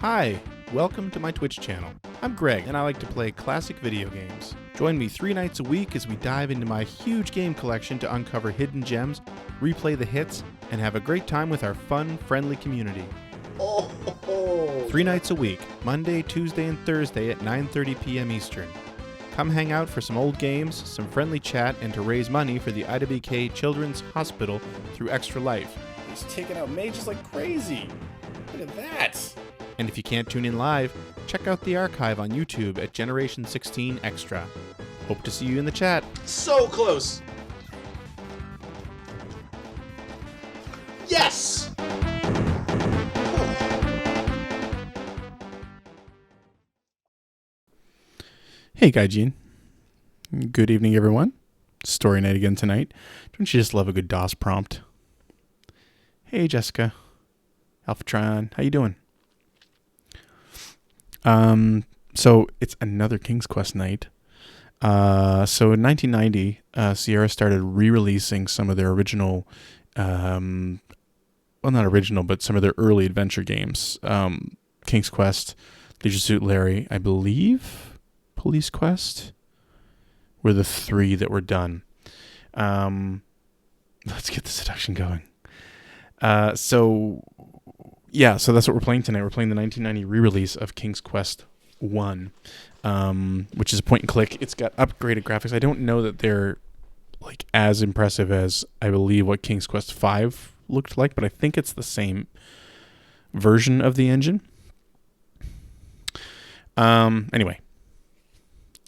Hi, welcome to my Twitch channel. I'm Greg, and I like to play classic video games. Join me 3 nights a week as we dive into my huge game collection to uncover hidden gems, replay the hits, and have a great time with our fun, friendly community. 3 nights a week, Monday, Tuesday, and Thursday at 9:30 p.m. Eastern. Come hang out for some old games, some friendly chat, and to raise money for the IWK Children's Hospital through Extra Life. He's taking out mages like crazy. Look at that. And if you can't tune in live, check out the archive on YouTube at Generation 16 Extra. Hope to see you in the chat. So close. Yes! Hey, Gaijin. Good evening, everyone. Story night again tonight. Don't you just love a good DOS prompt? Hey, Jessica. Alphatron, how you doing? So it's another King's Quest night. So in 1990, Sierra started re-releasing some of their original, well, not original, but some of their early adventure games. King's Quest, Leisure Suit Larry, I believe, Police Quest were the 3 that were done. Let's get the seduction going. So that's what we're playing tonight. We're playing the 1990 re-release of King's Quest 1, which is a point and click. It's got upgraded graphics. I don't know that they're like as impressive as I believe what King's Quest 5 looked like, but I think it's the same version of the engine. Anyway,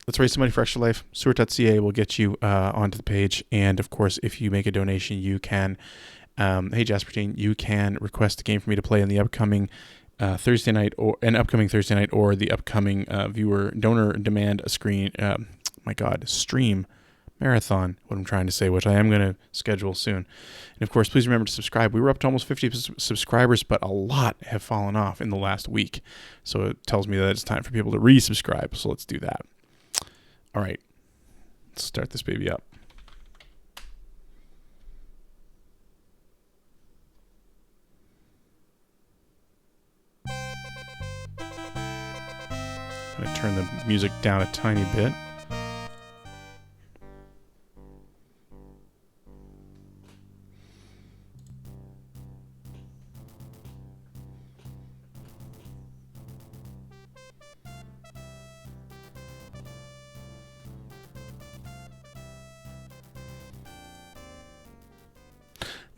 let's raise some money for Extra Life. Sewer.ca will get you onto the page, and of course, if you make a donation, you can. Hey Jaspertine, you can request a game for me to play in the upcoming Thursday night or the upcoming viewer donor demand stream marathon. What I'm trying to say, which I am going to schedule soon. And of course, please remember to subscribe. We were up to almost 50 subscribers, but a lot have fallen off in the last week. So it tells me that it's time for people to resubscribe. So let's do that. All right, let's start this baby up. I'm going to turn the music down a tiny bit.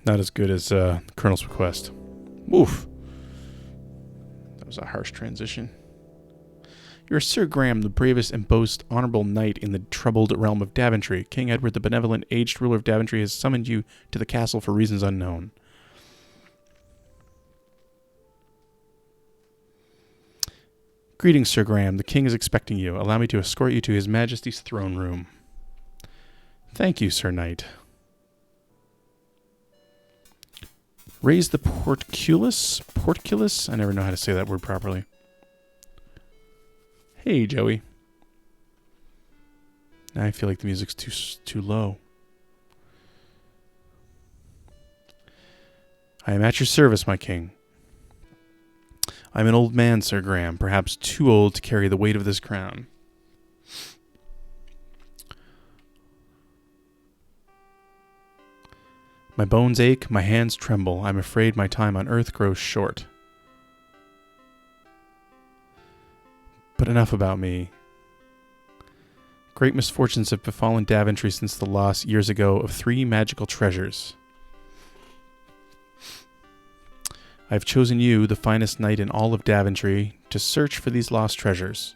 Not as good as Colonel's Request. Oof. That was a harsh transition. You are Sir Graham, the bravest and most honorable knight in the troubled realm of Daventry. King Edward, the benevolent, aged ruler of Daventry, has summoned you to the castle for reasons unknown. Greetings, Sir Graham. The king is expecting you. Allow me to escort you to His Majesty's throne room. Thank you, Sir Knight. Raise the portcullis? Portcullis? I never know how to say that word properly. Hey, Joey. Now I feel like the music's too low. I am at your service, my king. I am an old man, Sir Graham, perhaps too old to carry the weight of this crown. My bones ache, my hands tremble. I'm afraid my time on earth grows short. But enough about me. Great misfortunes have befallen Daventry since the loss years ago of 3 magical treasures. I have chosen you, the finest knight in all of Daventry, to search for these lost treasures.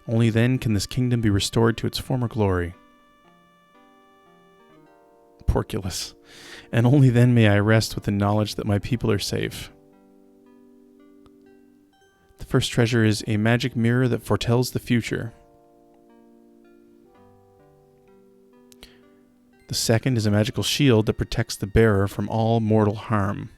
Only then can this kingdom be restored to its former glory. Porculus. And only then may I rest with the knowledge that my people are safe. The first treasure is a magic mirror that foretells the future. The second is a magical shield that protects the bearer from all mortal harm.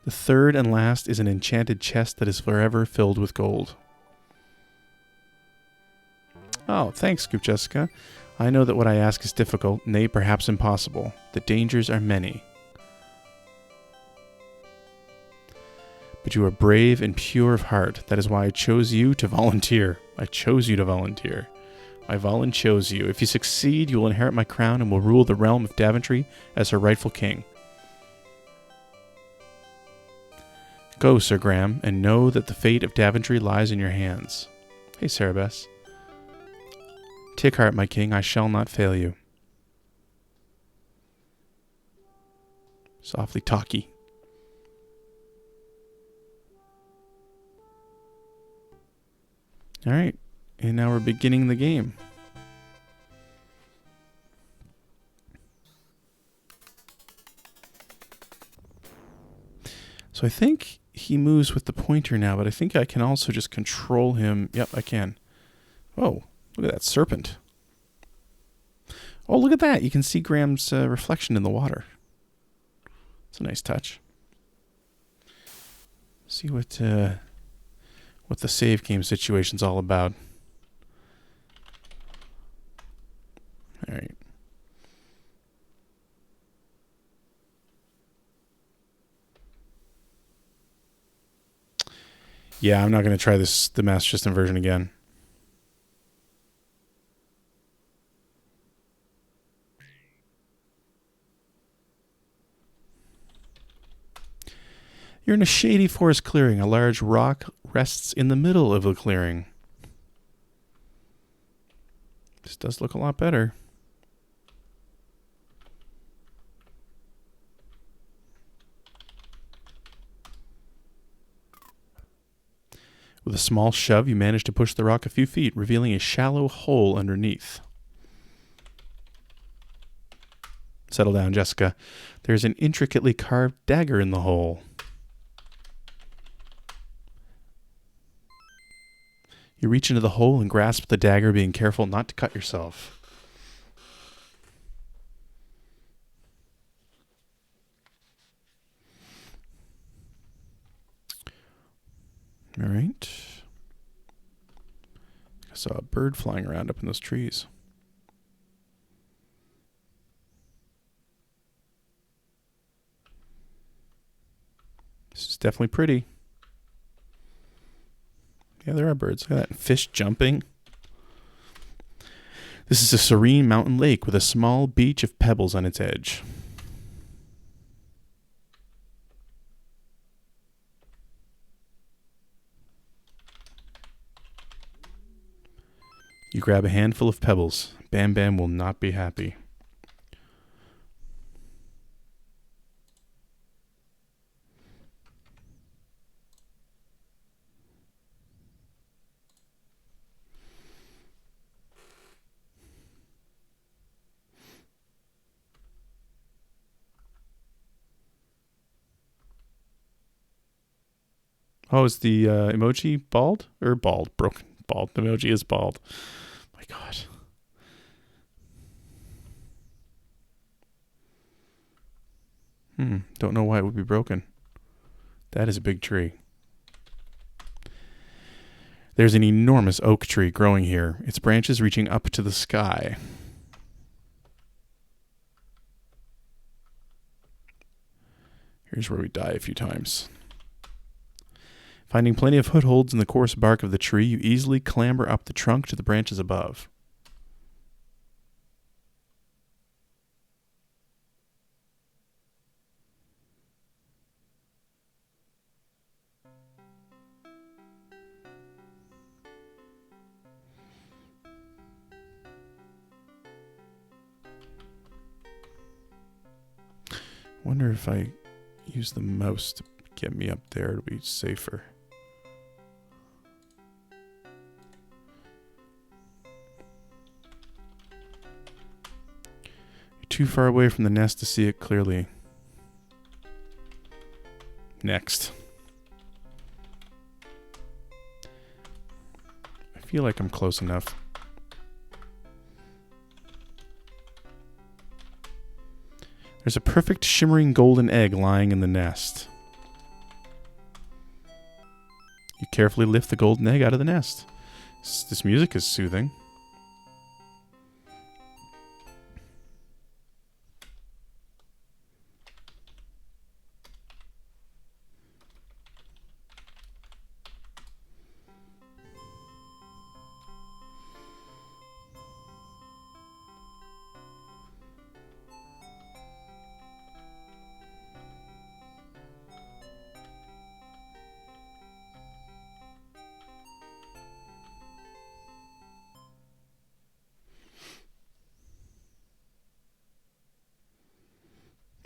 The third and last is an enchanted chest that is forever filled with gold. Oh, thanks, Scoop Jessica. I know that what I ask is difficult, nay, perhaps impossible. The dangers are many. But you are brave and pure of heart. That is why I chose you to volunteer. I chose you to volunteer. I chose you. If you succeed, you will inherit my crown and will rule the realm of Daventry as her rightful king. Go, Sir Graham, and know that the fate of Daventry lies in your hands. Hey, Cerebes. Take heart, my king. I shall not fail you. Softly talky. All right, and now we're beginning the game. So I think he moves with the pointer now, but I think I can also just control him. Yep, I can. Oh, look at that serpent. Oh, look at that. You can see Graham's reflection in the water. It's a nice touch. See what the save game situation's all about. All right. Yeah, I'm not going to try the Master System version again. You're in a shady forest clearing. A large rock rests in the middle of the clearing. This does look a lot better. With a small shove, you manage to push the rock a few feet, revealing a shallow hole underneath. Settle down, Jessica. There's an intricately carved dagger in the hole. You reach into the hole and grasp the dagger, being careful not to cut yourself. All right. I saw a bird flying around up in those trees. This is definitely pretty. Yeah, there are birds. Look at that. Fish jumping. This is a serene mountain lake with a small beach of pebbles on its edge. You grab a handful of pebbles. Bam Bam will not be happy. Oh, is the emoji bald? Or bald? Broken. Bald. The emoji is bald. My God. Don't know why it would be broken. That is a big tree. There's an enormous oak tree growing here, its branches reaching up to the sky. Here's where we die a few times. Finding plenty of footholds in the coarse bark of the tree, you easily clamber up the trunk to the branches above. Wonder if I use the mouse to get me up there, it'll be safer. You're too far away from the nest to see it clearly. Next. I feel like I'm close enough. There's a perfect shimmering golden egg lying in the nest. You carefully lift the golden egg out of the nest. This music is soothing.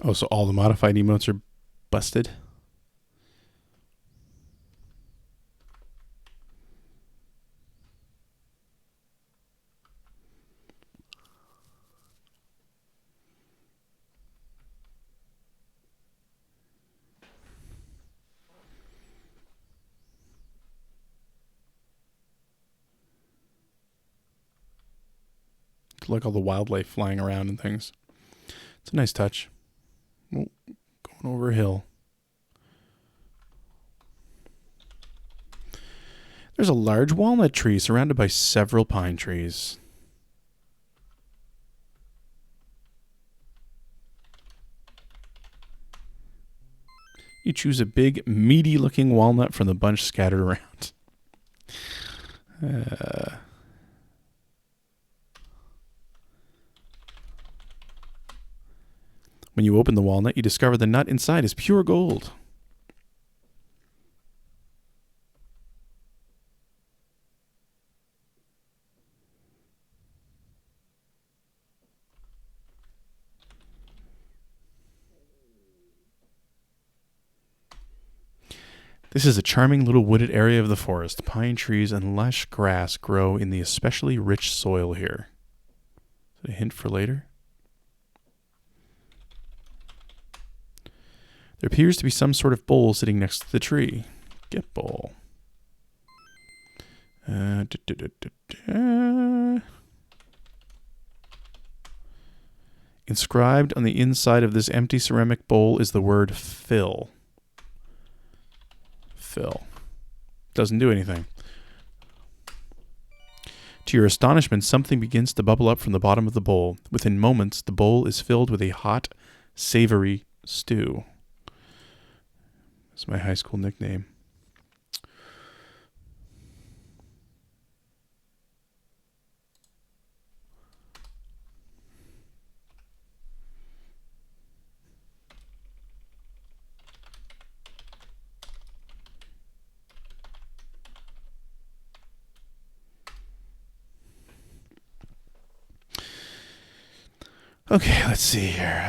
Oh, so all the modified emotes are busted? Like all the wildlife flying around and things. It's a nice touch. Oh, going over a hill. There's a large walnut tree surrounded by several pine trees. You choose a big, meaty-looking walnut from the bunch scattered around. When you open the walnut, you discover the nut inside is pure gold. This is a charming little wooded area of the forest. Pine trees and lush grass grow in the especially rich soil here. Is that a hint for later? There appears to be some sort of bowl sitting next to the tree. Get bowl. Inscribed on the inside of this empty ceramic bowl is the word fill. Fill. Doesn't do anything. To your astonishment, something begins to bubble up from the bottom of the bowl. Within moments, the bowl is filled with a hot, savory stew. That's my high school nickname. Okay, let's see here.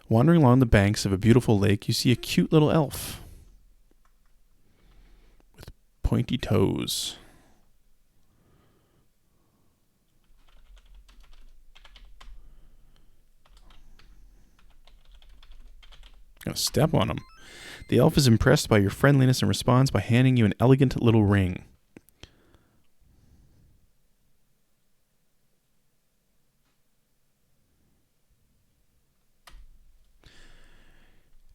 Wandering along the banks of a beautiful lake, you see a cute little elf with pointy toes. Gonna step on him. The elf is impressed by your friendliness and responds by handing you an elegant little ring.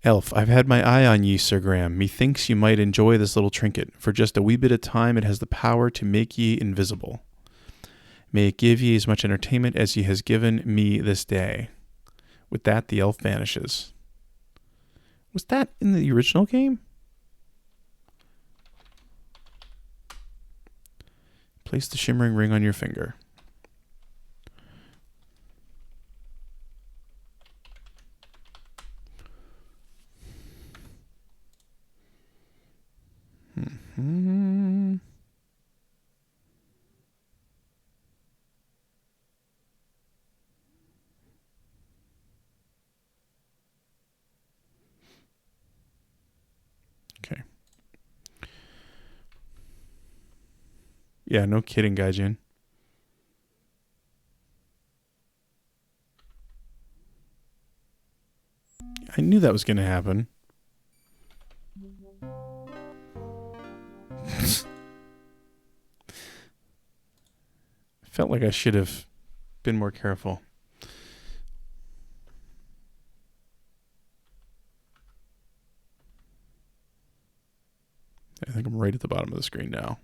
Elf, I've had my eye on ye, Sir Graham. Methinks you might enjoy this little trinket. For just a wee bit of time it has the power to make ye invisible. May it give ye as much entertainment as ye has given me this day. With that, the elf vanishes. Was that in the original game? Place the shimmering ring on your finger. Mm-hmm. Okay. Yeah, no kidding, Gaijin. I knew that was going to happen. Felt like I should have been more careful. I think I'm right at the bottom of the screen now.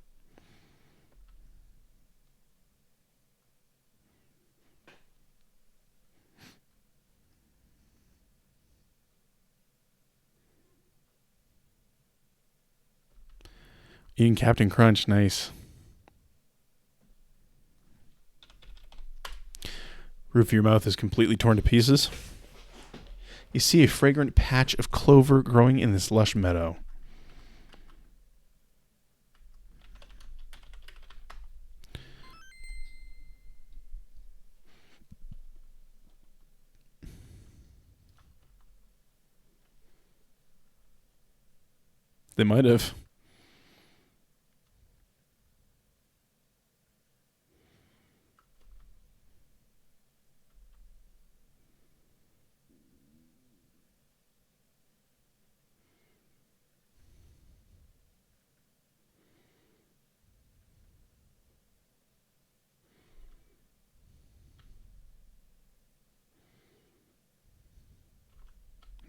Eating Captain Crunch, nice. Roof of your mouth is completely torn to pieces. You see a fragrant patch of clover growing in this lush meadow. They might have.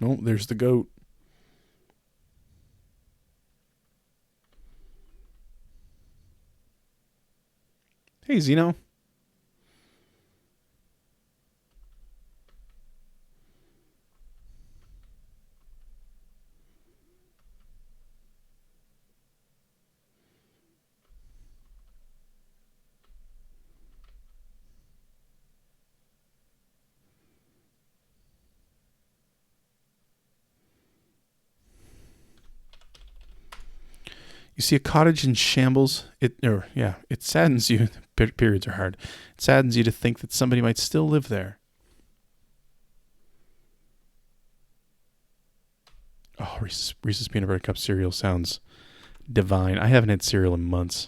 No, there's the goat. Hey, Zeno. You see a cottage in shambles. It saddens you. Periods are hard. It saddens you to think that somebody might still live there. Oh, Reese's Peanut Butter Cup cereal sounds divine. I haven't had cereal in months.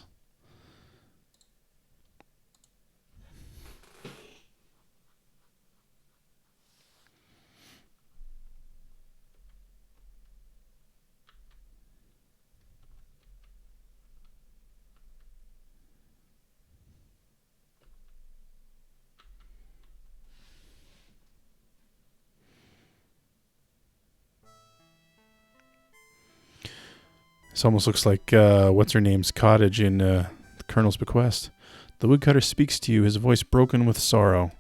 This almost looks like what's-her-name's cottage in the Colonel's Bequest. The woodcutter speaks to you, his voice broken with sorrow.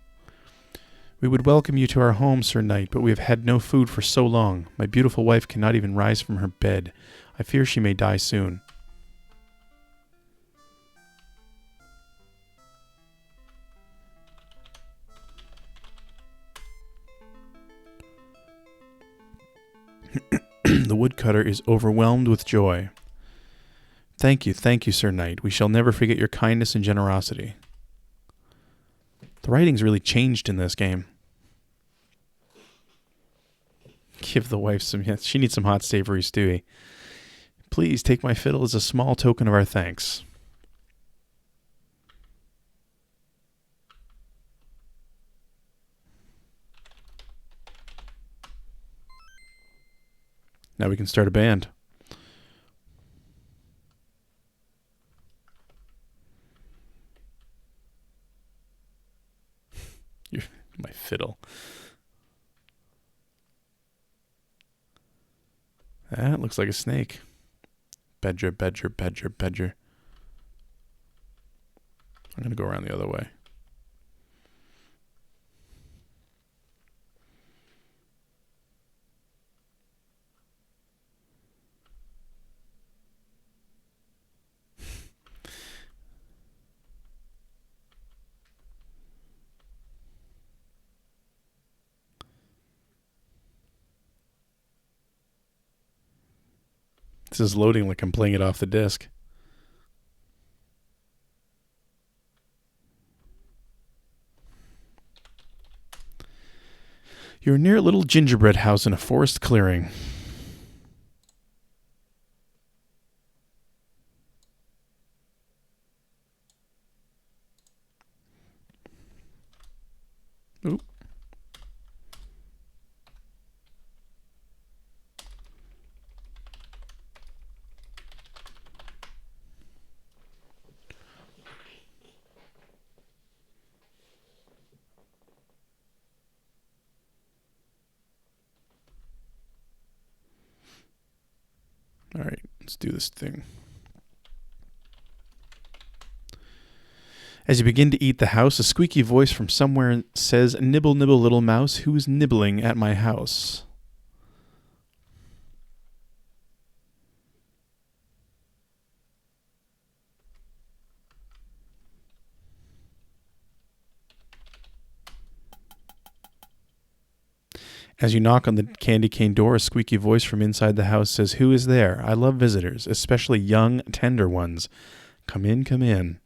We would welcome you to our home, Sir Knight, but we have had no food for so long. My beautiful wife cannot even rise from her bed. I fear she may die soon. The woodcutter is overwhelmed with joy. Thank you, Sir Knight. We shall never forget your kindness and generosity. The writing's really changed in this game. Give the wife some... Yes, she needs some hot savory stewie. Please take my fiddle as a small token of our thanks. Now we can start a band. My fiddle. That looks like a snake. Badger, badger, badger, badger. I'm going to go around the other way. This is loading like I'm playing it off the disc. You're near a little gingerbread house in a forest clearing. Oop. All right, let's do this thing. As you begin to eat the house, a squeaky voice from somewhere says, "Nibble, nibble, little mouse, who's nibbling at my house?" As you knock on the candy cane door, a squeaky voice from inside the house says, "Who is there? I love visitors, especially young, tender ones. Come in, come in."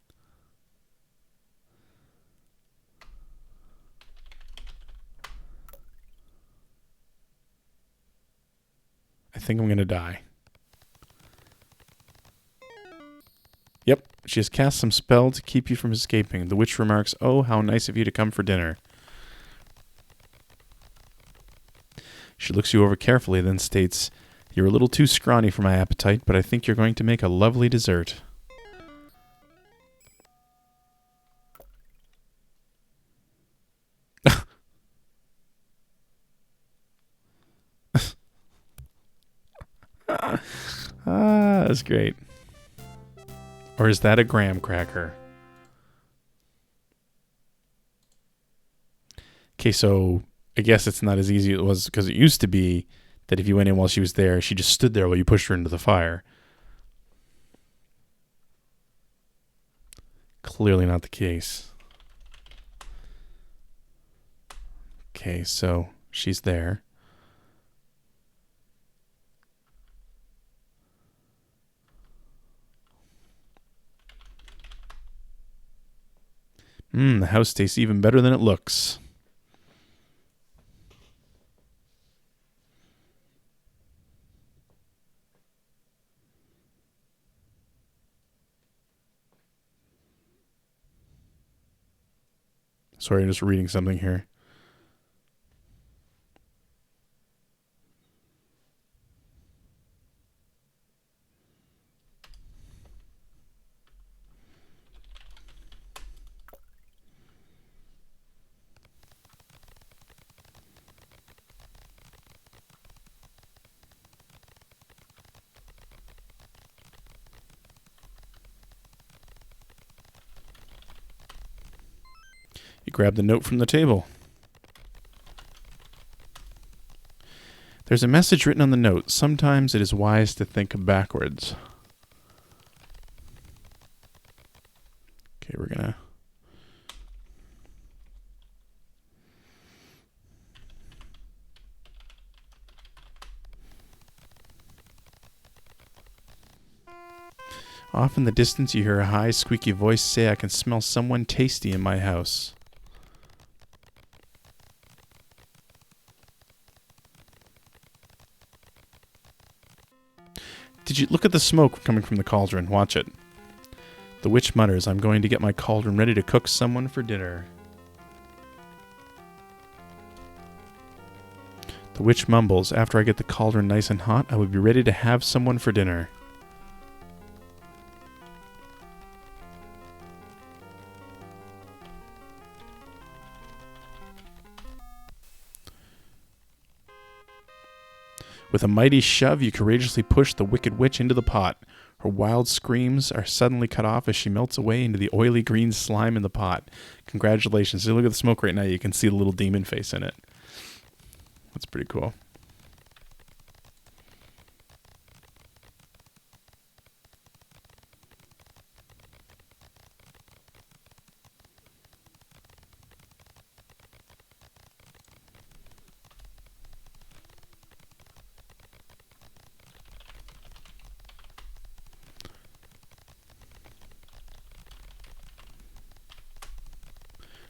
I think I'm going to die. Yep, she has cast some spell to keep you from escaping. The witch remarks, "Oh, how nice of you to come for dinner." She looks you over carefully, then states, "You're a little too scrawny for my appetite, but I think you're going to make a lovely dessert." That's great. Or is that a graham cracker? Okay, so I guess it's not as easy as it was, because it used to be that if you went in while she was there, she just stood there while you pushed her into the fire. Clearly not the case. Okay, so she's there. The house tastes even better than it looks. Sorry, I'm just reading something here. You grab the note from the table. There's a message written on the note. Sometimes it is wise to think backwards. Okay, we're gonna... Off in the distance, you hear a high, squeaky voice say, "I can smell someone tasty in my house." Did you look at the smoke coming from the cauldron? Watch it. The witch mutters, "I'm going to get my cauldron ready to cook someone for dinner." The witch mumbles, "After I get the cauldron nice and hot, I will be ready to have someone for dinner." With a mighty shove, you courageously push the wicked witch into the pot. Her wild screams are suddenly cut off as she melts away into the oily green slime in the pot. Congratulations. So look at the smoke right now. You can see the little demon face in it. That's pretty cool.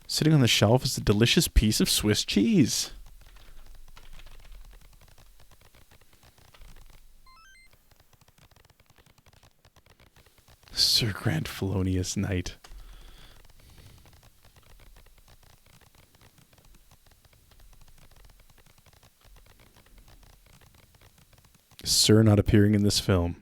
Sitting on the shelf is a delicious piece of Swiss cheese. Sir Grant Felonious Knight. Sir not appearing in this film.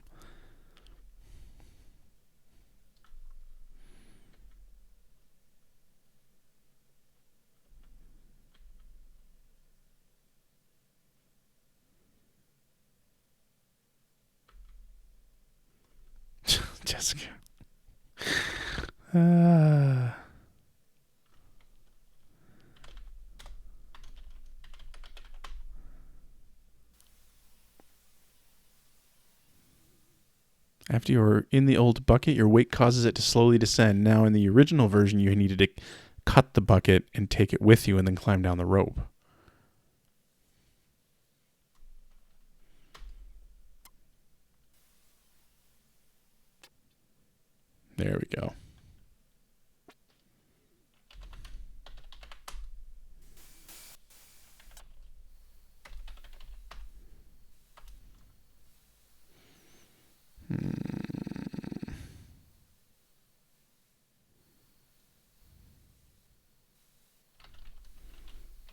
Jessica. After you're in the old bucket, your weight causes it to slowly descend. Now, in the original version, you needed to cut the bucket and take it with you and then climb down the rope. There we go.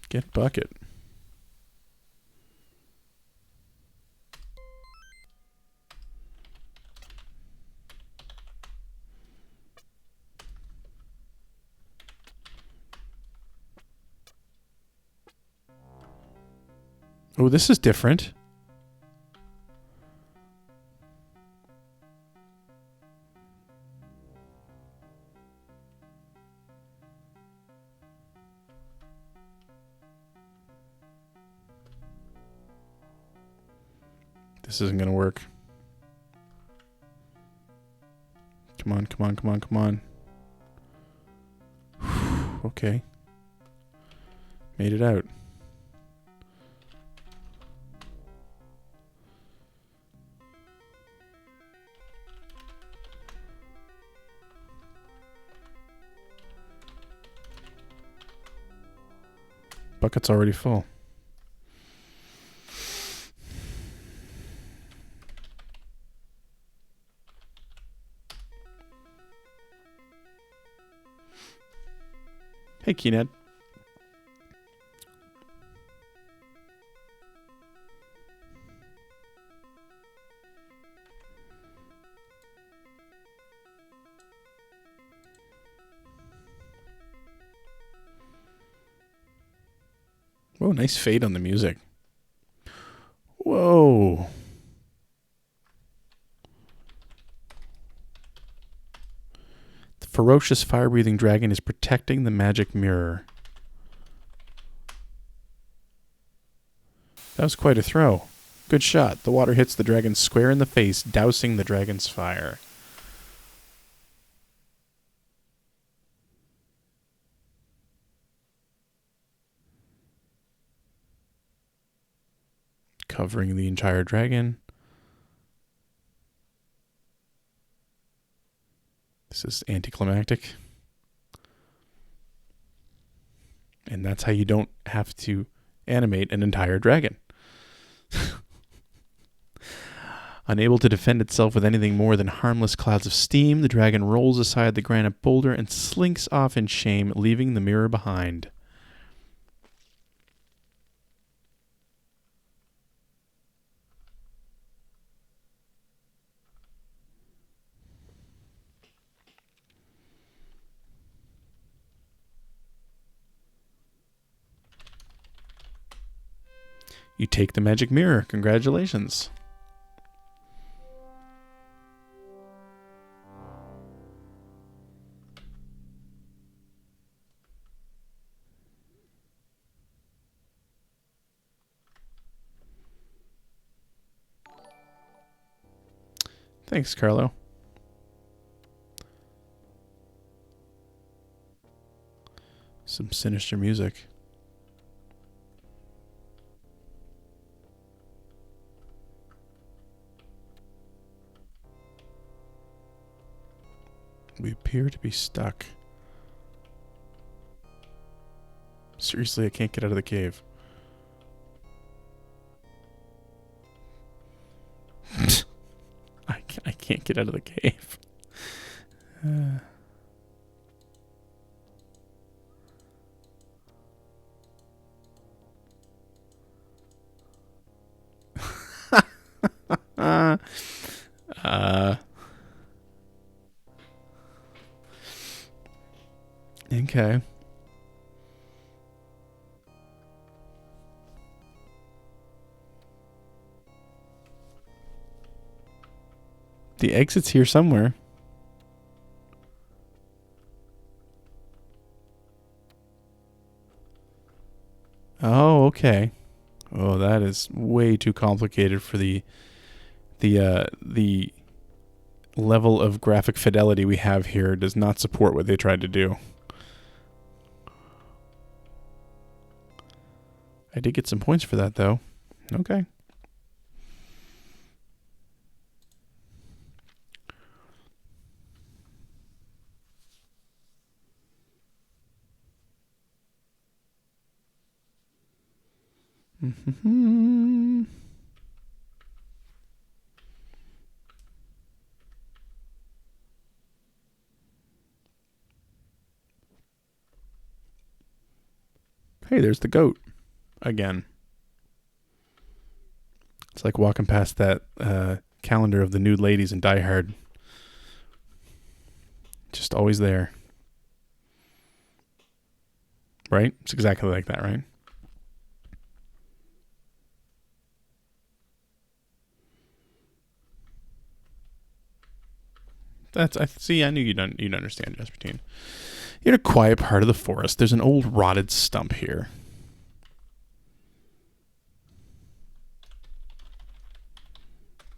Get bucket. Oh, this is different. This isn't going to work. Come on, come on, come on, come on. Okay. Made it out. Bucket's already full. Hey, Keened. Whoa, nice fade on the music. Whoa. The ferocious fire-breathing dragon is protecting the magic mirror. That was quite a throw. Good shot. The water hits the dragon square in the face, dousing the dragon's fire. Covering the entire dragon. This is anticlimactic. And that's how you don't have to animate an entire dragon. Unable to defend itself with anything more than harmless clouds of steam, the dragon rolls aside the granite boulder and slinks off in shame, leaving the mirror behind. You take the magic mirror. Congratulations. Thanks, Carlo. Some sinister music. We appear to be stuck. Seriously, I can't get out of the cave. I can't get out of the cave. Okay. The exit's here somewhere. Oh, okay. Oh, that is way too complicated for the level of graphic fidelity we have here. Does not support what they tried to do. I did get some points for that, though. Okay. Mm-hmm. Hey, there's the goat again. It's like walking past that calendar of the nude ladies in Die Hard. Just always there. Right? It's exactly like that, right? I see. I knew you'd understand, Jaspertine. You're in a quiet part of the forest. There's an old rotted stump here.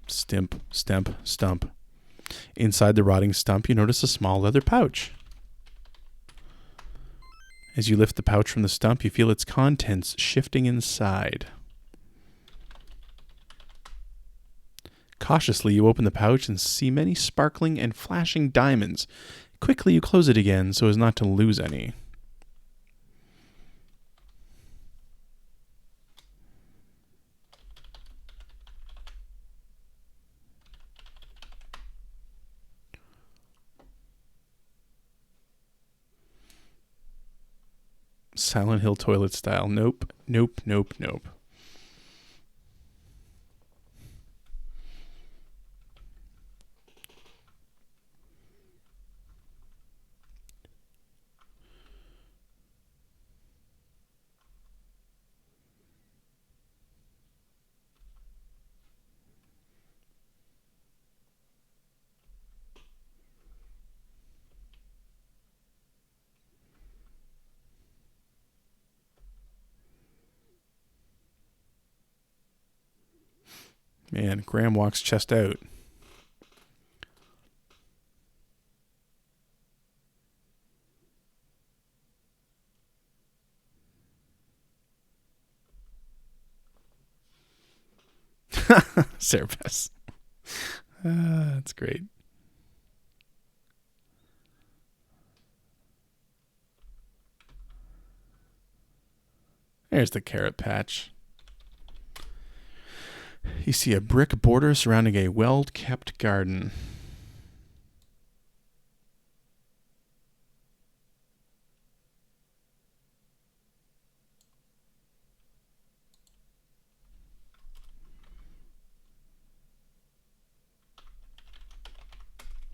Stump. Inside the rotting stump, you notice a small leather pouch. As you lift the pouch from the stump, you feel its contents shifting inside. Cautiously, you open the pouch and see many sparkling and flashing diamonds. Quickly, you close it again so as not to lose any. Silent Hill toilet style. Nope. Man, Graham walks chest out. Serapis. That's great. There's the carrot patch. You see a brick border surrounding a well-kept garden.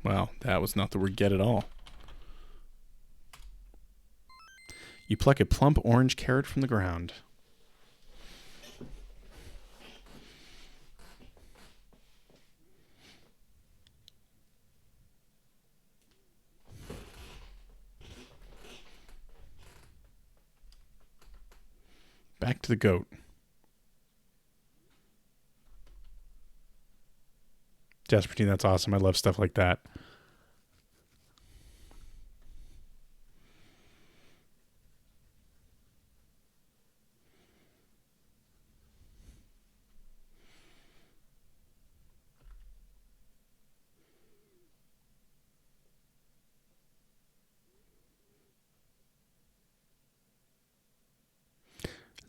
Wow, that was not the word get at all. You pluck a plump orange carrot from the ground. Back to the goat. Jaspertine, that's awesome. I love stuff like that.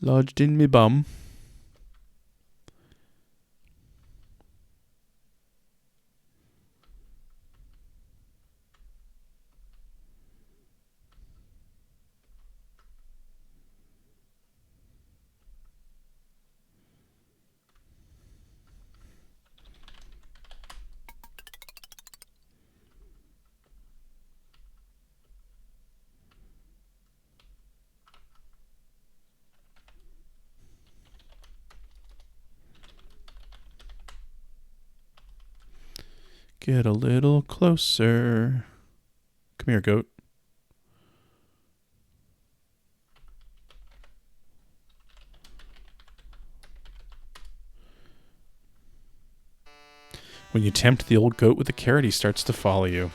Lodged in me bum. Get a little closer. Come here, goat. When you tempt the old goat with the carrot, he starts to follow you.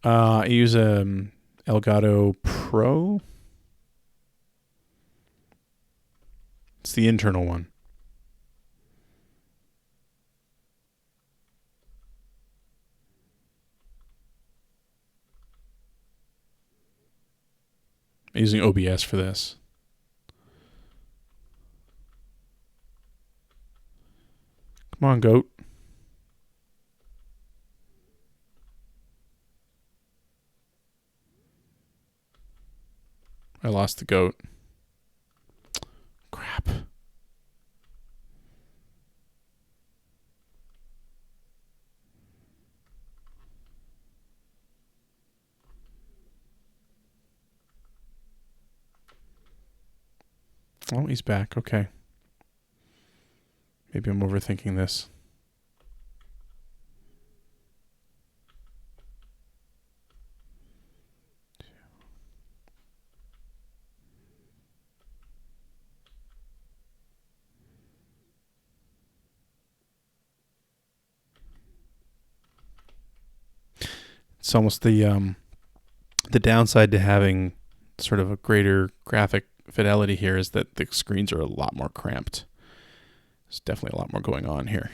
I use a Elgato Pro. It's the internal one. I'm using OBS for this. Come on, goat. I lost the goat. Crap. Oh, he's back. Okay. Maybe I'm overthinking this. It's almost the downside to having sort of a greater graphic fidelity here is that the screens are a lot more cramped. There's definitely a lot more going on here.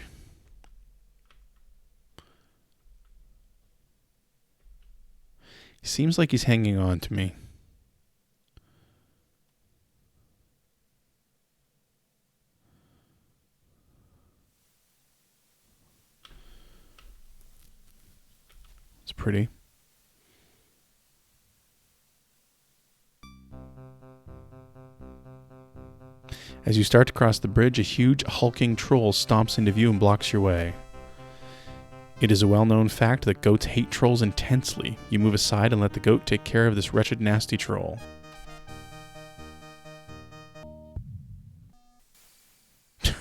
He seems like he's hanging on to me. It's pretty. As you start to cross the bridge, a huge hulking troll stomps into view and blocks your way. It is a well-known fact that goats hate trolls intensely. You move aside and let the goat take care of this wretched, nasty troll. The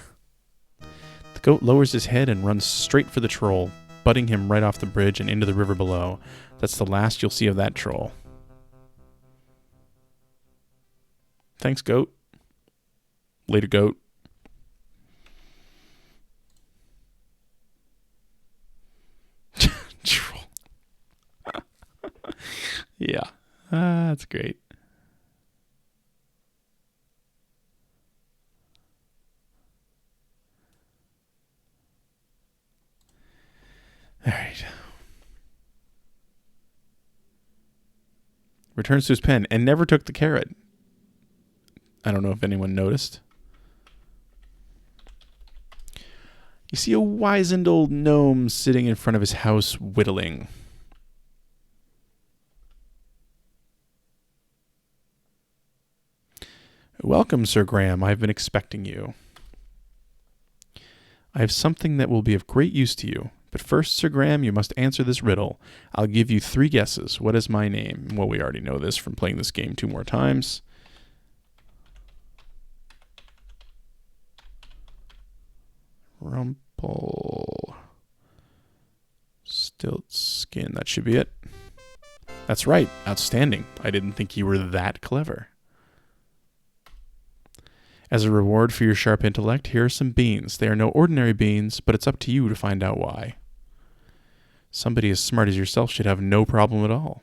goat lowers his head and runs straight for the troll, butting him right off the bridge and into the river below. That's the last you'll see of that troll. Thanks, goat. Later, goat. Troll. Yeah. That's great. All right. Returns to his pen and never took the carrot. I don't know if anyone noticed. You see a wizened old gnome sitting in front of his house whittling. Welcome, Sir Graham. I've been expecting you. I have something that will be of great use to you. But first, Sir Graham, you must answer this riddle. I'll give you 3 guesses. What is my name? Well, we already know this from playing this game 2 more times. Rumple. Stiltskin. That should be it. That's right. Outstanding. I didn't think you were that clever. As a reward for your sharp intellect, here are some beans. They are no ordinary beans, but it's up to you to find out why. Somebody as smart as yourself should have no problem at all.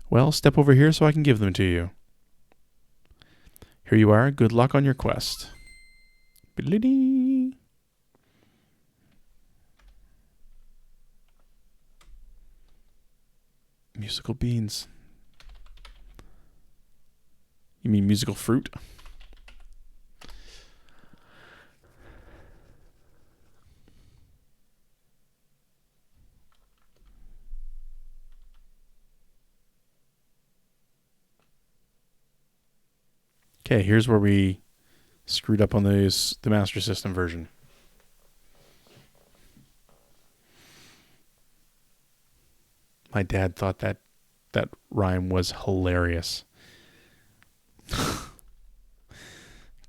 Well, step over here so I can give them to you. Here you are. Good luck on your quest. Musical beans. You mean musical fruit? Okay, here's where we screwed up on the Master System version. My dad thought that rhyme was hilarious.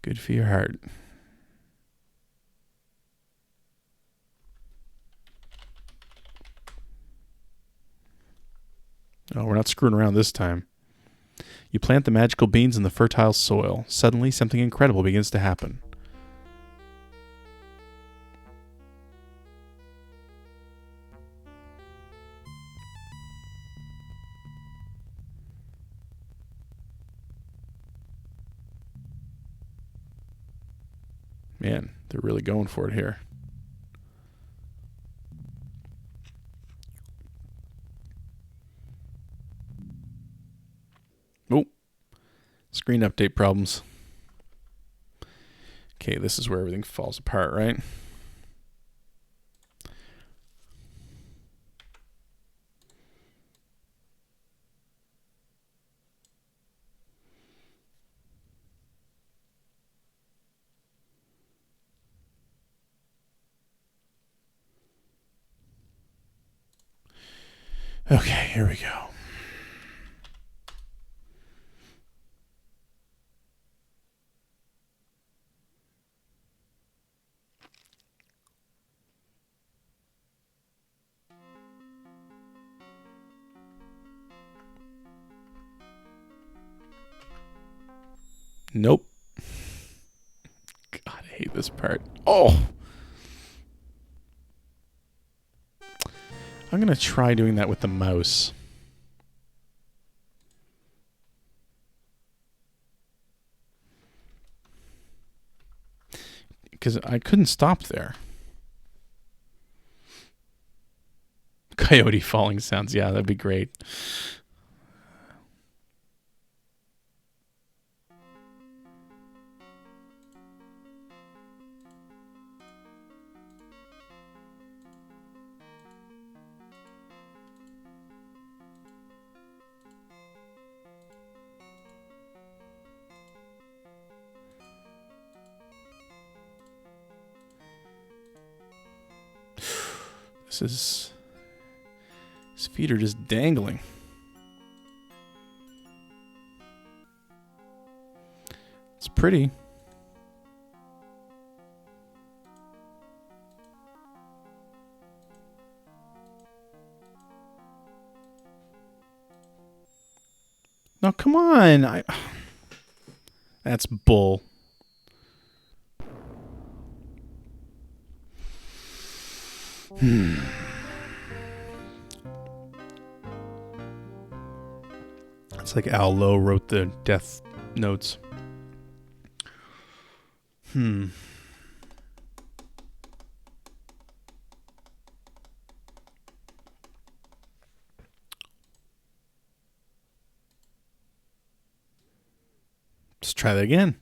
Good for your heart. Oh, we're not screwing around this time. You plant the magical beans in the fertile soil. Suddenly, something incredible begins to happen. Man, they're really going for it here. Oh, Screen update problems. Okay, this is where everything falls apart, right? Okay, here we go. Nope. God, I hate this part. Oh! I'm going to try doing that with the mouse. Because I couldn't stop there. Coyote falling sounds. Yeah, that'd be great. His feet are just dangling. It's pretty. No, come on. That's bull. It's like Al Lowe wrote the death notes. Let's try that again.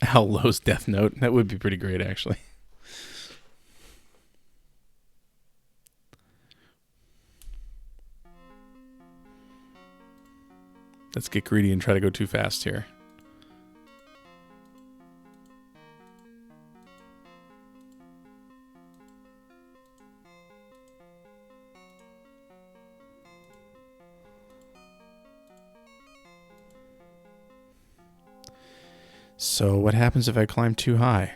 Al Lowe's death note. That would be pretty great, actually. Let's get greedy and try to go too fast here. So what happens if I climb too high?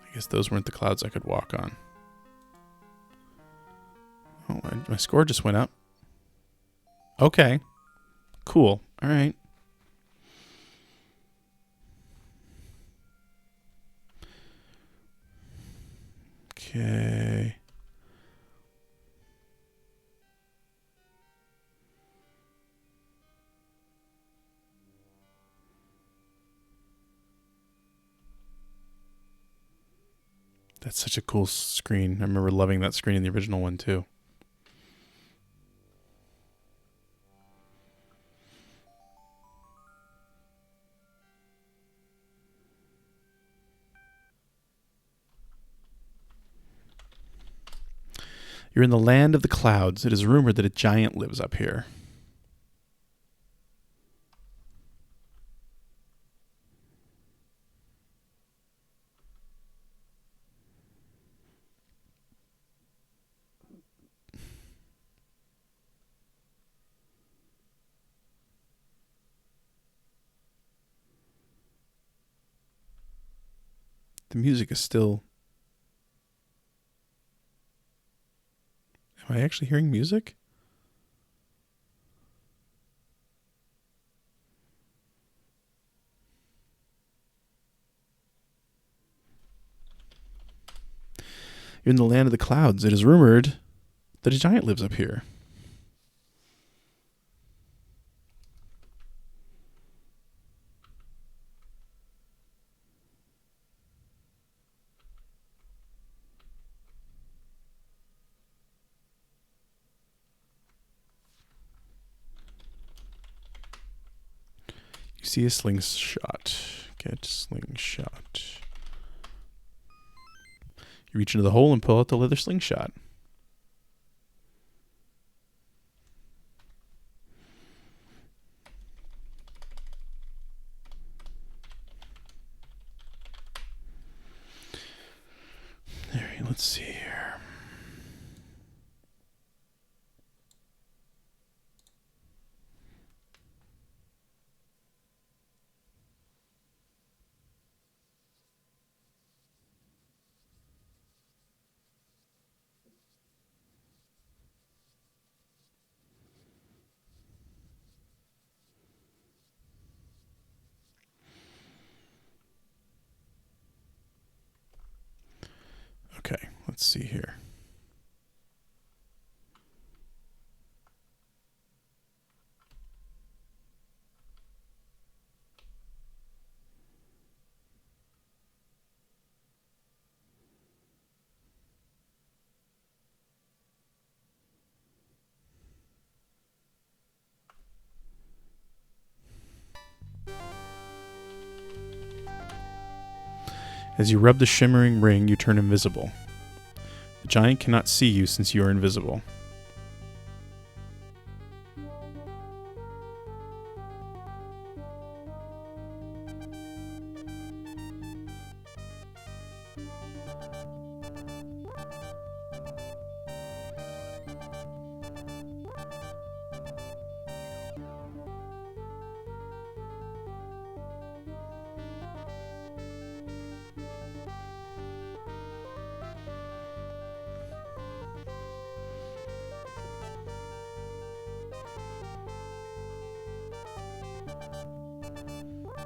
I guess those weren't the clouds I could walk on. Oh, my score just went up. Okay. Cool. All right. Okay. That's such a cool screen. I remember loving that screen in the original one, too. You're in the land of the clouds. It is rumored that a giant lives up here. The music is still... Am I actually hearing music? You're in the land of the clouds. It is rumored The giant lives up here. You see a slingshot. Get slingshot. You reach into the hole and pull out the leather slingshot. All right, let's see here. Okay, let's see here. As you rub the shimmering ring, you turn invisible. The giant cannot see you since you are invisible.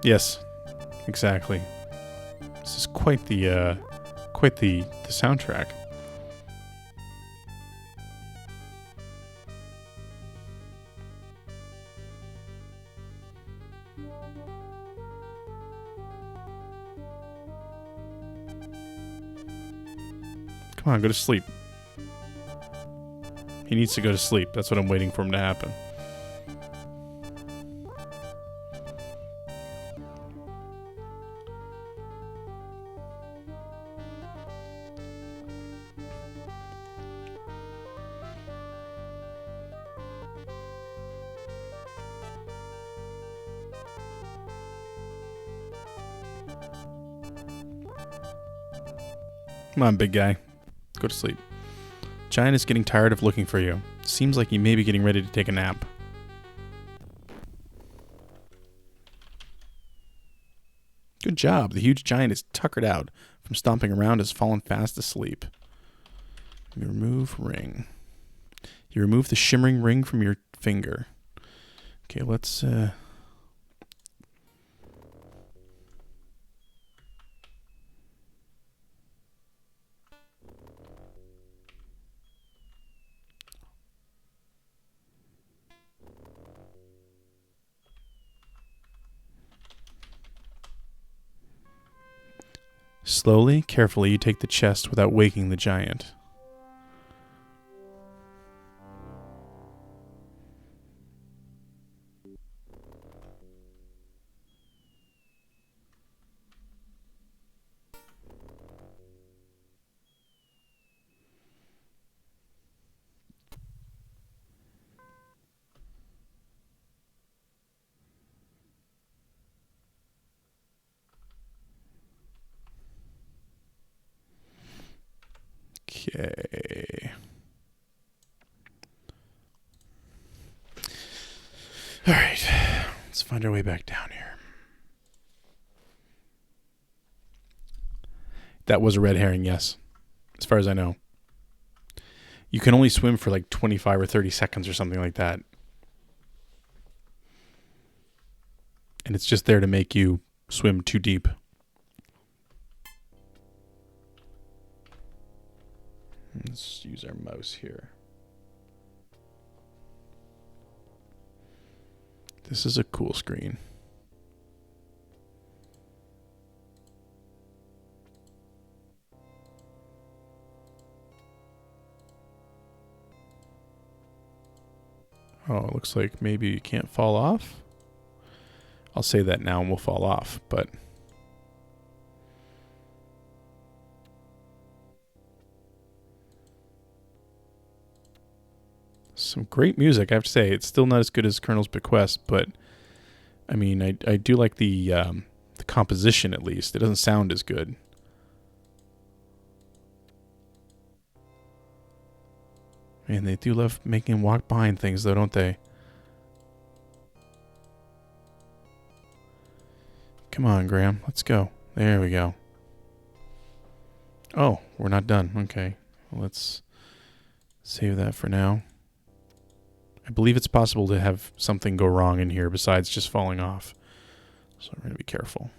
Yes, exactly. This is quite the soundtrack. Come on, go to sleep. He needs to go to sleep. That's what I'm waiting for him to happen. Come on, big guy. Go to sleep. Giant is getting tired of looking for you. Seems like he may be getting ready to take a nap. Good job. The huge giant is tuckered out from stomping around, has fallen fast asleep. You remove ring. You remove the shimmering ring from your finger. Okay, let's slowly, carefully, you take the chest without waking the giant. Okay. All right. Let's find our way back down here. That was a red herring, yes. As far as I know. You can only swim for like 25 or 30 seconds or something like that. And it's just there to make you swim too deep. Let's use our mouse here. This is a cool screen. Oh, it looks like maybe you can't fall off. I'll say that now and we'll fall off, but... Some great music, I have to say. It's still not as good as Colonel's Bequest, but... I mean, I do like the composition, at least. It doesn't sound as good. Man, they do love making him walk behind things, though, don't they? Come on, Graham. Let's go. There we go. Oh, we're not done. Okay. Well, let's save that for now. I believe it's possible to have something go wrong in here besides just falling off. So we're going to be careful.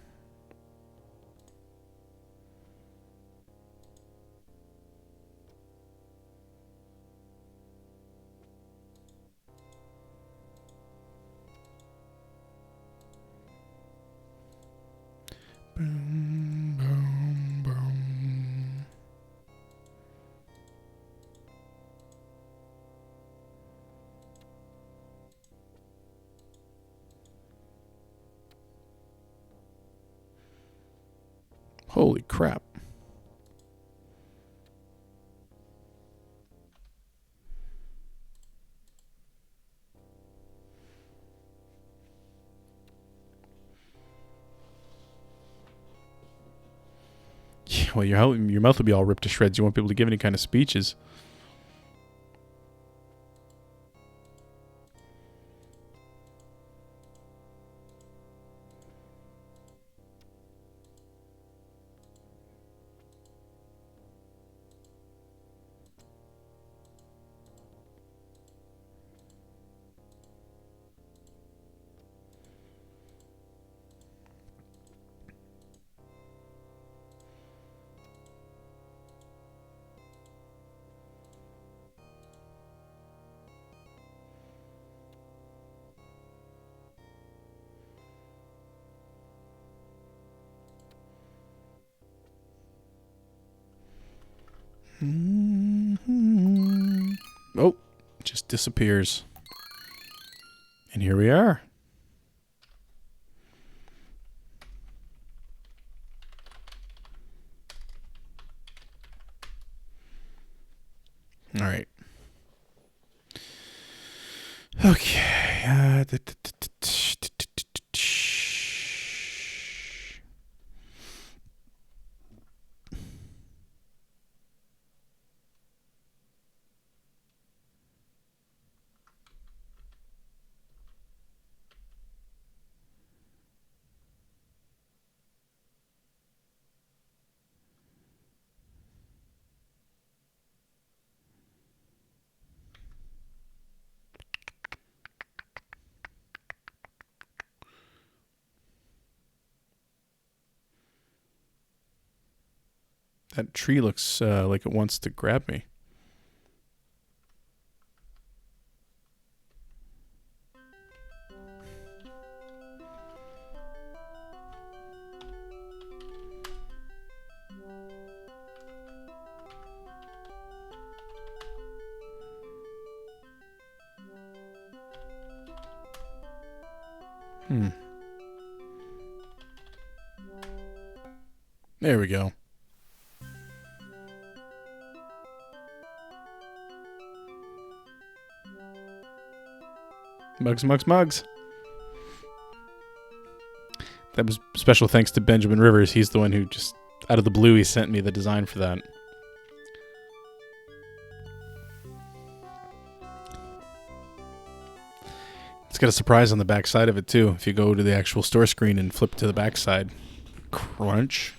Boom, boom, boom. Holy crap. Yeah, well, your mouth will be all ripped to shreds. You won't be able to give any kind of speeches. Mm-hmm. Oh, just disappears. And here we are. All right. Okay. That tree looks like it wants to grab me. There we go. Mugs. That was special thanks to Benjamin Rivers. He's the one who just, out of the blue, he sent me the design for that. It's got a surprise on the back side of it, too. If you go to the actual store screen and flip to the back side. Crunch.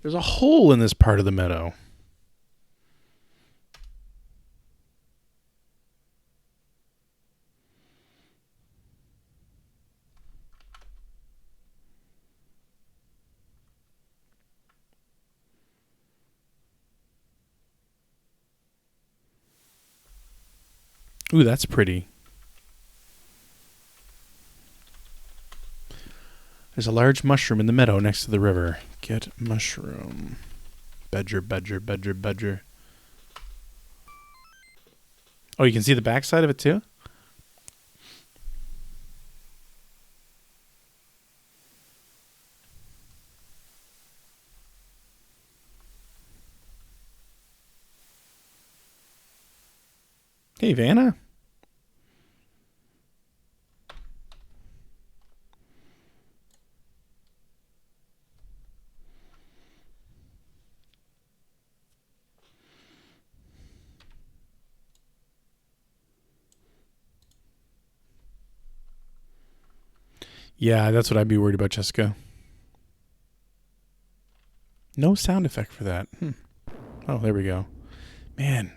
There's a hole in this part of the meadow. Ooh, that's pretty. There's a large mushroom in the meadow next to the river. Get mushroom. Badger, badger, badger, badger. Oh, you can see the backside of it too? Hey, Vanna. Yeah, that's what I'd be worried about, Jessica. No sound effect for that. Oh, there we go. Man,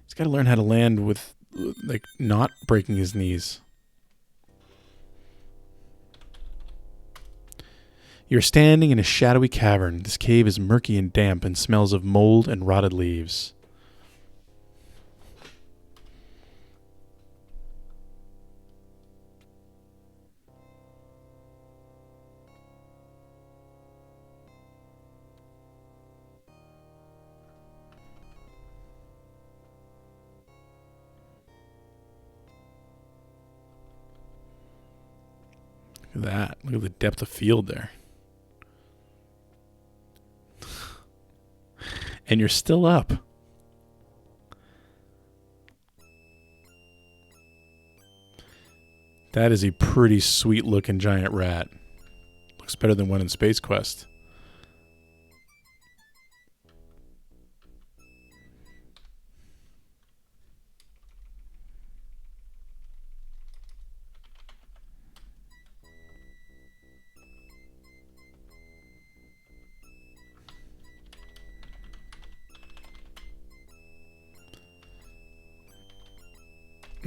he's got to learn how to land with, like, not breaking his knees. You're standing in a shadowy cavern. This cave is murky and damp and smells of mold and rotted leaves. Look at that. Look at the depth of field there. And you're still up. That is a pretty sweet looking giant rat. Looks better than one in Space Quest.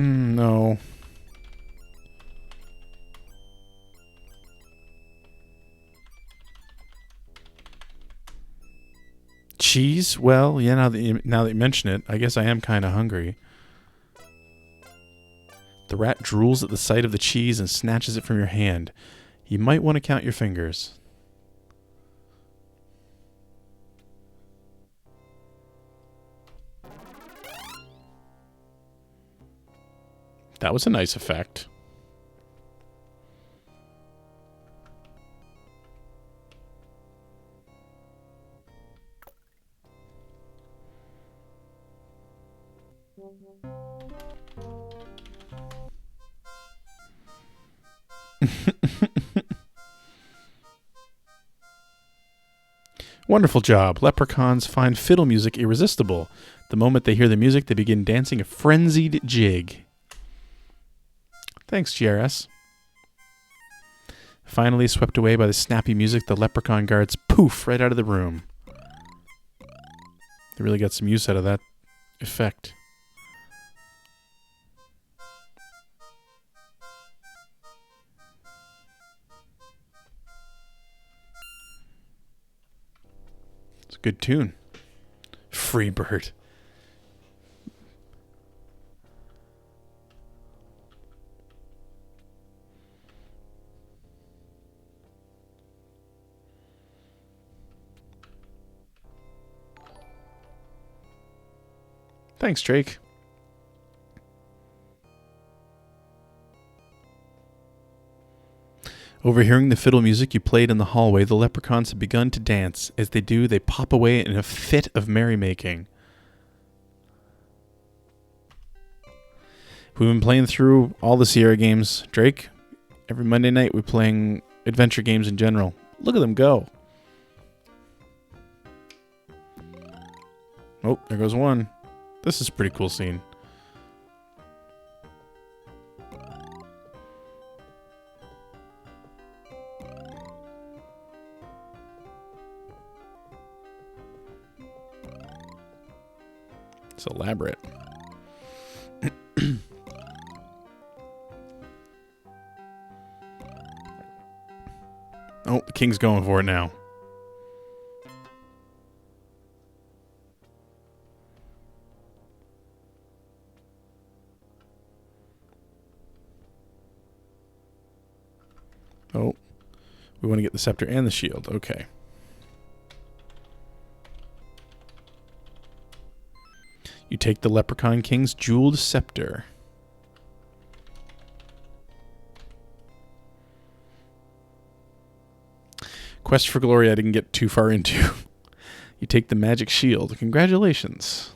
No. Cheese? Well, yeah, now that you mention it, I guess I am kind of hungry. The rat drools at the sight of the cheese and snatches it from your hand. You might want to count your fingers. That was a nice effect. Wonderful job. Leprechauns find fiddle music irresistible. The moment they hear the music, they begin dancing a frenzied jig. Thanks, GRS. Finally swept away by the snappy music, the leprechaun guards poof right out of the room. They really got some use out of that effect. It's a good tune. Free bird. Thanks, Drake. Overhearing the fiddle music you played in the hallway, the leprechauns have begun to dance. As they do, they pop away in a fit of merrymaking. We've been playing through all the Sierra games, Drake. Every Monday night we're playing adventure games in general. Look at them go. Oh, there goes one. This is a pretty cool scene. It's elaborate. Oh, the king's going for it now. We want to get the scepter and the shield. Okay. You take the Leprechaun King's jeweled scepter. Quest for Glory I didn't get too far into. You take the magic shield. Congratulations.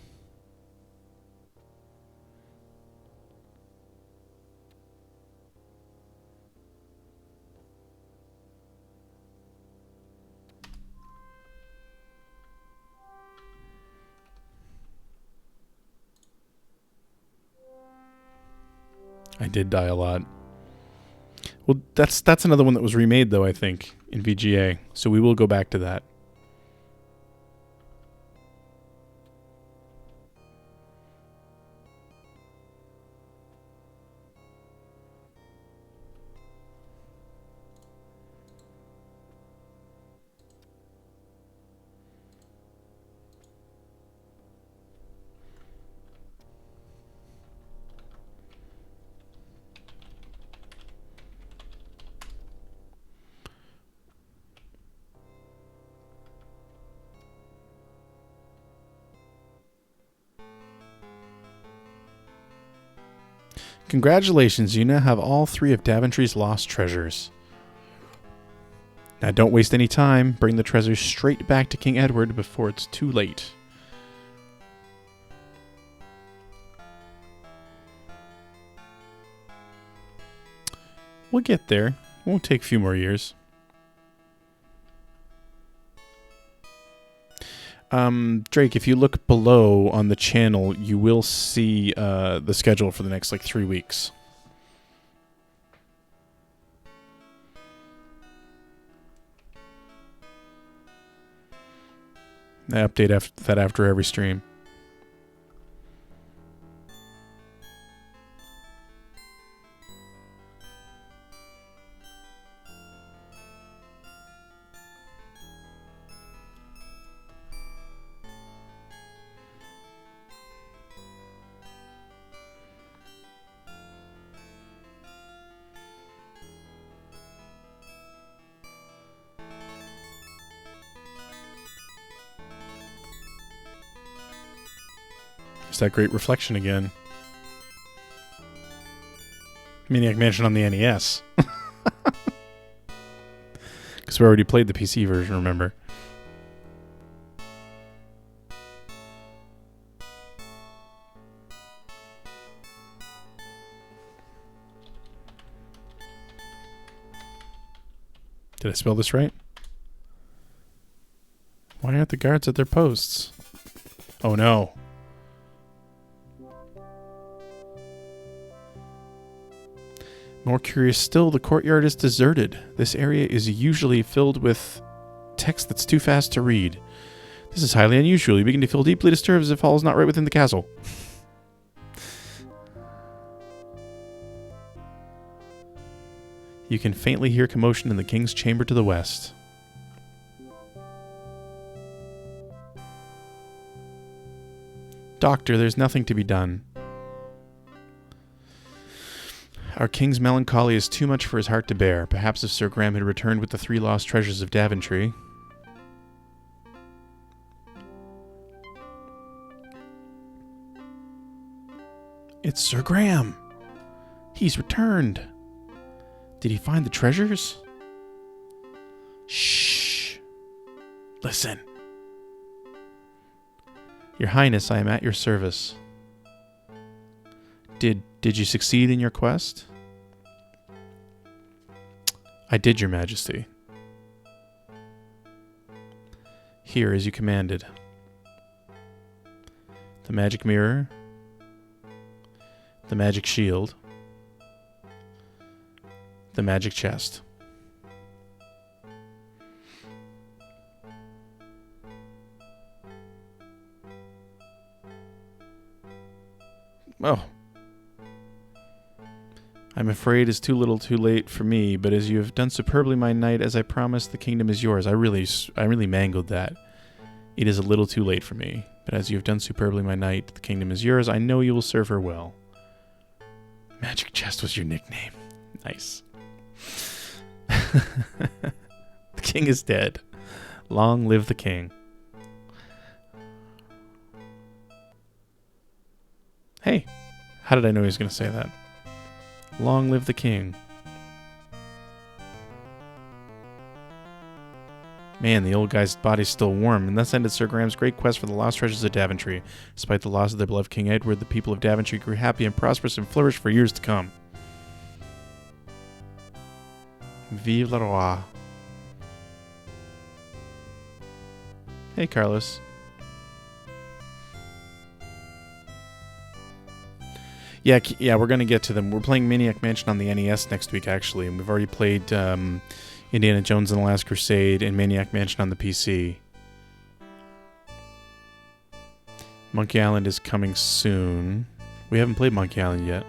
I did die a lot. Well, that's another one that was remade, though, I think, in VGA. So we will go back to that. Congratulations, you now have all 3 of Daventry's lost treasures. Now don't waste any time. Bring the treasures straight back to King Edward before it's too late. We'll get there. Won't take a few more years. Drake, if you look below on the channel, you will see the schedule for the next, 3 weeks. I update that after every stream. There's that great reflection again. Maniac Mansion on the NES. Because we already played the PC version, remember? Did I spell this right? Why aren't the guards at their posts? Oh no. More curious still, the courtyard is deserted. This area is usually filled with text that's too fast to read. This is highly unusual. You begin to feel deeply disturbed as if all is not right within the castle. You can faintly hear commotion in the king's chamber to the west. Doctor, there's nothing to be done. Our king's melancholy is too much for his heart to bear. Perhaps if Sir Graham had returned with the 3 lost treasures of Daventry. It's Sir Graham! He's returned! Did he find the treasures? Shh! Listen. Your Highness, I am at your service. Did you succeed in your quest? I did, Your Majesty. Here, as you commanded. The magic mirror. The magic shield. The magic chest. Oh. I'm afraid it's too little too late for me, but as you have done superbly, my knight, as I promised, the kingdom is yours. I really mangled that. It is a little too late for me, but as you have done superbly, my knight, the kingdom is yours. I know you will serve her well. Magic chest was your nickname. Nice. king is dead. Long live the king. Hey, how did I know he was going to say that? Long live the king. Man, the old guy's body's still warm, and thus ended Sir Graham's great quest for the lost treasures of Daventry. Despite the loss of their beloved King Edward, the people of Daventry grew happy and prosperous and flourished for years to come. Vive le roi. Hey, Carlos. Yeah, we're going to get to them. We're playing Maniac Mansion on the NES next week, actually, and we've already played Indiana Jones and the Last Crusade and Maniac Mansion on the PC. Monkey Island is coming soon. We haven't played Monkey Island yet.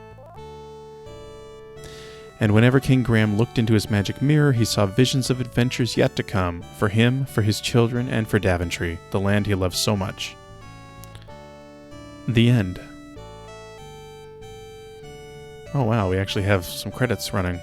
And whenever King Graham looked into his magic mirror, he saw visions of adventures yet to come, for him, for his children, and for Daventry, the land he loved so much. The end. Oh wow, we actually have some credits running.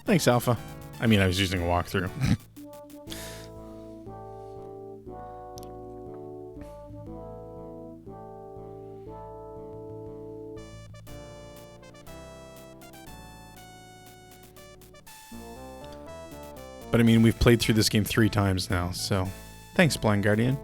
Thanks, Alpha. I mean, I was using a walkthrough. But I mean, we've played through this game 3 times now, so thanks, Blind Guardian.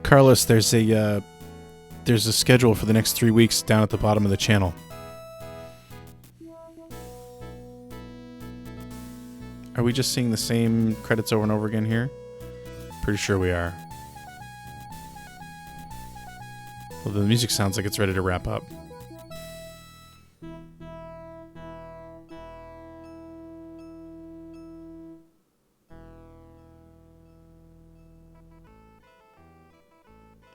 Carlos, there's a schedule for the next 3 weeks down at the bottom of the channel. Are we just seeing the same credits over and over again here? Pretty sure we are. Well, the music sounds like it's ready to wrap up.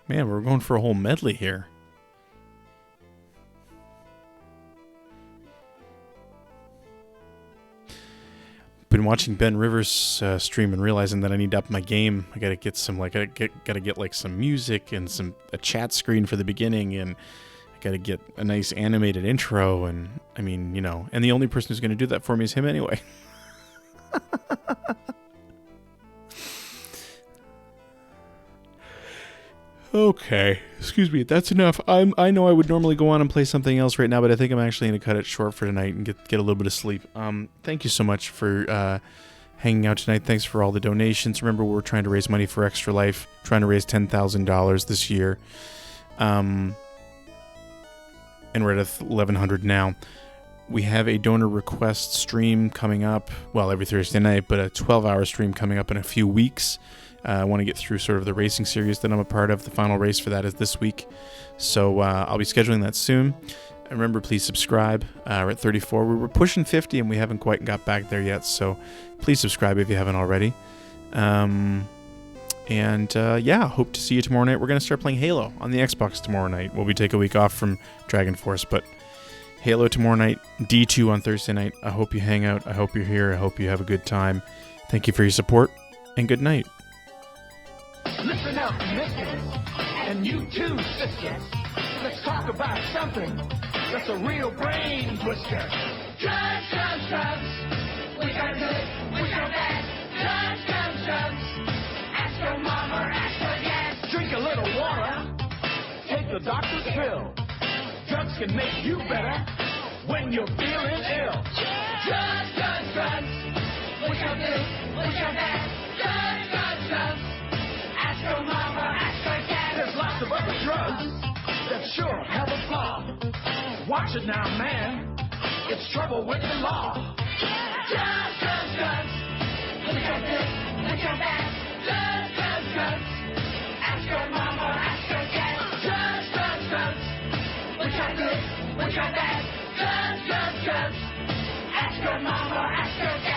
Man, we're going for a whole medley here. Been watching Ben Rivers stream and realizing that I need to up my game. I gotta get some gotta get like some music and a chat screen for the beginning, and I gotta get a nice animated intro. And I mean, you know, and the only person who's gonna do that for me is him anyway. Okay, excuse me, that's enough. I know I would normally go on and play something else right now, but I think I'm actually going to cut it short for tonight and get a little bit of sleep. Thank you so much for hanging out tonight. Thanks for all the donations. Remember, we're trying to raise money for Extra Life, trying to raise $10,000 this year. And we're at 1,100 now. We have a donor request stream coming up, well, every Thursday night, but a 12-hour stream coming up in a few weeks. I want to get through sort of the racing series that I'm a part of. The final race for that is this week. So I'll be scheduling that soon. And remember, please subscribe. We're at 34. We're pushing 50 and we haven't quite got back there yet. So please subscribe if you haven't already. Yeah, hope to see you tomorrow night. We're going to start playing Halo on the Xbox tomorrow night. We'll be take a week off from Dragon Force, but Halo tomorrow night, D2 on Thursday night. I hope you hang out. I hope you're here. I hope you have a good time. Thank you for your support, and good night. Listen up, mistress, and you too, sister. Let's talk about something that's a real brain twister. Drugs, drugs, drugs. We gotta do it. We got that. Drugs, drugs, drugs. Ask your mom or ask her dad. Drink a little water. Take the doctor's pill. Drugs can make you better when you're feeling ill. Drugs, drugs, drugs. We got this. We got that. Drugs, drugs, drugs. Ask your mama, ask her dad. There's lots of other drugs that sure have a flaw. Watch it now, man. It's trouble with the law. Drugs, drugs, drugs. We got this. which are bad? Drugs. Ask your mom or ask your dad. Drugs. Which are good, which are bad? Drugs. Ask your mom or ask your dad.